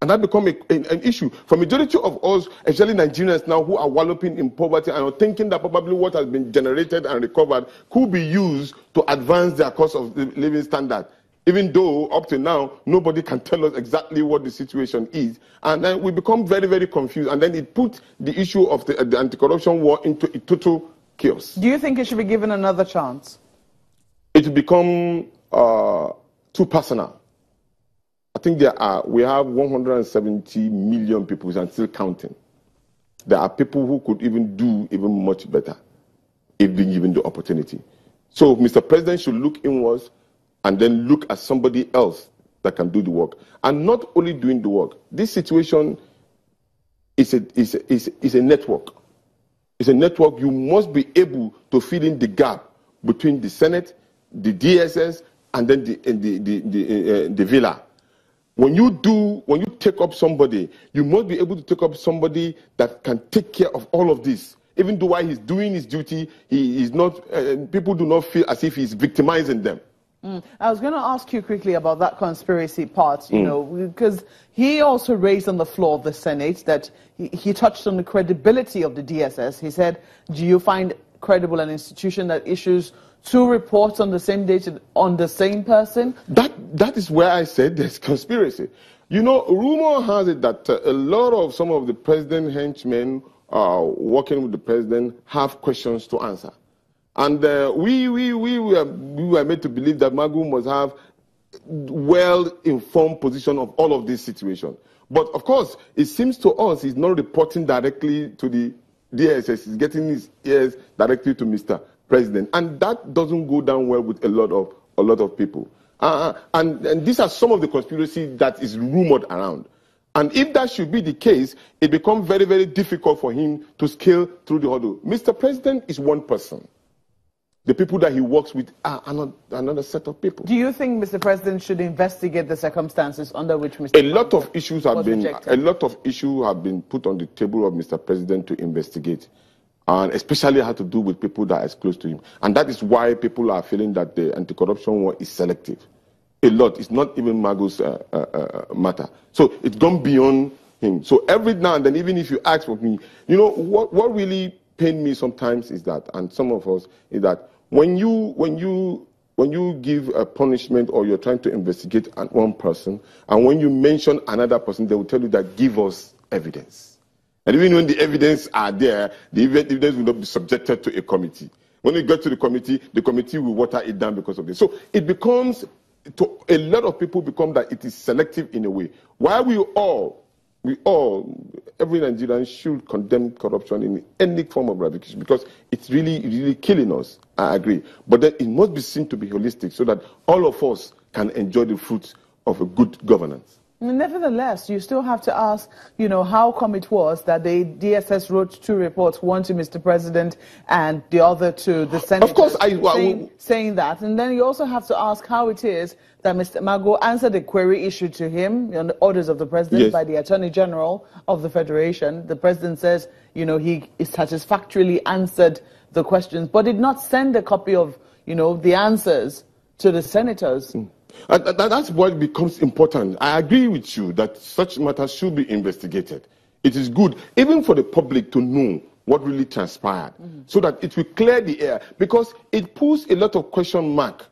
And that become an issue. For majority of us, especially Nigerians now who are wallowing in poverty and are thinking that probably what has been generated and recovered could be used to advance their cost of living standard. Even though up to now, nobody can tell us exactly what the situation is. And then we become very, very confused. And then it put the issue of the anti-corruption war into a total chaos. Do you think it should be given another chance? It will become too personal. I think we have 170 million people and still counting. There are people who could even do even much better if being given the opportunity. So Mr. President should look inwards and then look at somebody else that can do the work. And not only doing the work, this situation is a network. It's a network. You must be able to fill in the gap between the Senate, the DSS, and then the villa. When you take up somebody, you must be able to take up somebody that can take care of all of this. Even though while he's doing his duty, he is not. People do not feel as if he's victimizing them. I was going to ask you quickly about that conspiracy part, you know, because he also raised on the floor of the Senate that he touched on the credibility of the DSS. He said, do you find credible an institution that issues 2 reports on the same day on the same person? That is where I said there's conspiracy. You know, rumor has it that a lot of some of the president henchmen working with the president have questions to answer. And we were made to believe that Magu must have well-informed position of all of this situation. But of course, it seems to us he's not reporting directly to the DSS. He's getting his ears directly to Mr. President. And that doesn't go down well with a lot of people. And these are some of the conspiracy that is rumored around. And if that should be the case, it becomes very, very difficult for him to scale through the hurdle. Mr. President is one person. The people that he works with are another set of people. Do you think Mr. President should investigate the circumstances under which Mr. A lot of issues have been put on the table of Mr. President to investigate, and especially had to do with people that are close to him. And that is why people are feeling that the anti-corruption war is selective. A lot. It's not even Mago's matter. So it's gone beyond him. So every now and then, even if you ask for me, you know, what really pains me sometimes is that, and some of us, is that when you give a punishment or you're trying to investigate one person, and when you mention another person, they will tell you that give us evidence. And even when the evidence are there, the evidence will not be subjected to a committee. When you get to the committee will water it down because of this. So it becomes, to a lot of people, become that it is selective in a way. While every Nigerian should condemn corruption in any form of eradication because it's really killing us. I agree. But then it must be seen to be holistic so that all of us can enjoy the fruits of a good governance. Nevertheless, you still have to ask, you know, how come it was that the DSS wrote 2 reports, one to Mr. President and the other to the Senate. Of course, saying that. And then you also have to ask how it is that Mr. Mago answered a query issued to him on the orders of the President by the Attorney General of the Federation. The President says, you know, he satisfactorily answered the questions, but did not send a copy of, you know, the answers to the senators. That's what becomes important. I agree with you that such matters should be investigated. It is good, even for the public, to know what really transpired, so that it will clear the air, because it puts a lot of question mark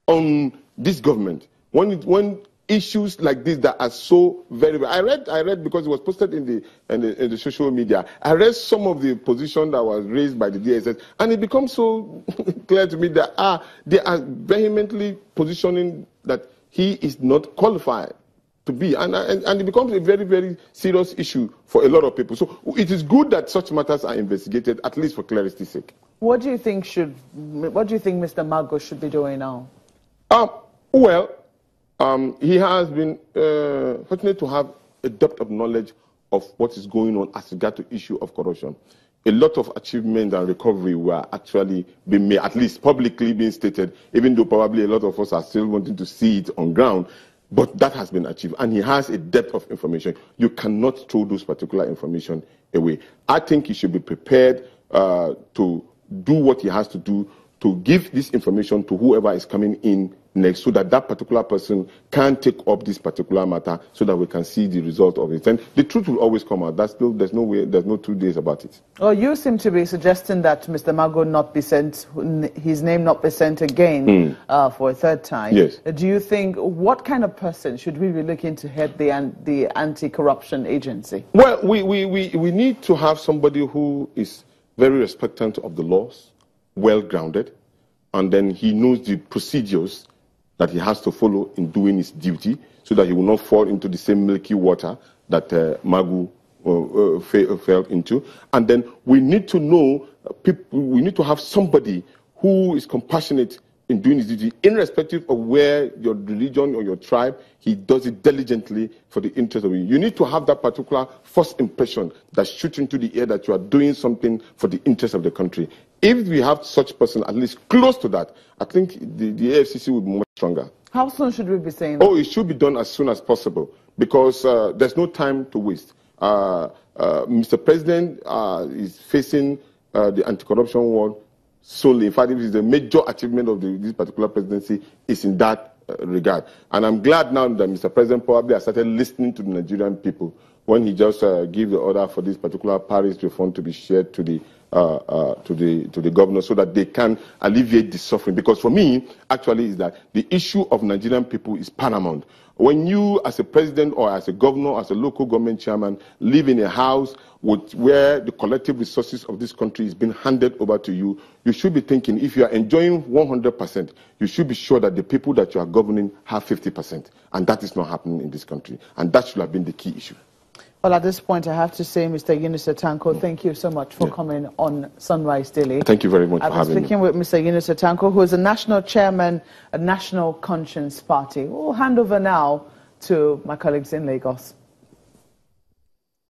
on this government when issues like this that are so very. I read because it was posted in the social media. I read some of the position that was raised by the DSS, and it becomes so clear to me that they are vehemently positioning that he is not qualified to be, and it becomes a very, very serious issue for a lot of people. So it is good that such matters are investigated, at least for clarity's sake. What do you think Mr. Mago should be doing now? He has been fortunate to have a depth of knowledge of what is going on as regard to issue of corruption. A lot of achievements and recovery were actually being made, at least publicly being stated, even though probably a lot of us are still wanting to see it on ground. But that has been achieved, and he has a depth of information. You cannot throw those particular information away. I think he should be prepared to do what he has to do to give this information to whoever is coming in next, so that that particular person can take up this particular matter, so that we can see the result of it. And the truth will always come out. There's no way, there's no 2 days about it. Well, you seem to be suggesting that Mr. Mago not be sent, his name not be sent again for a 3rd time. Yes. Do you think, what kind of person should we be looking to head the anti-corruption agency? Well, we need to have somebody who is very expectant of the laws, well-grounded, and then he knows the procedures that he has to follow in doing his duty, so that he will not fall into the same milky water that Magu fell into. And then we need to know we need to have somebody who is compassionate in doing his duty, irrespective of where your religion or your tribe. He does it diligently for the interest of you. You need to have that particular first impression that shoots into the air that you are doing something for the interest of the country. If we have such person at least close to that, I think the AFCC will be much stronger. How soon should we be saying that? Oh, it should be done as soon as possible, because there's no time to waste. Mr. President is facing the anti-corruption war solely. In fact, it is the major achievement of this particular presidency is in that regard. And I'm glad now that Mr. President probably has started listening to the Nigerian people when he just gave the order for this particular Paris refund to be shared to the governor, so that they can alleviate the suffering. Because for me, actually, is that the issue of Nigerian people is paramount. When you, as a president or as a governor, as a local government chairman, live in a house where the collective resources of this country is being handed over to you, you should be thinking, if you are enjoying 100%, you should be sure that the people that you are governing have 50%. And that is not happening in this country. And that should have been the key issue. Well, at this point, I have to say, Mr. Yinusa Tanko, thank you so much for coming on Sunrise Daily. Thank you very much for having me. I'm speaking with Mr. Yinusa Tanko, who is the national chairman of National Conscience Party. We'll hand over now to my colleagues in Lagos.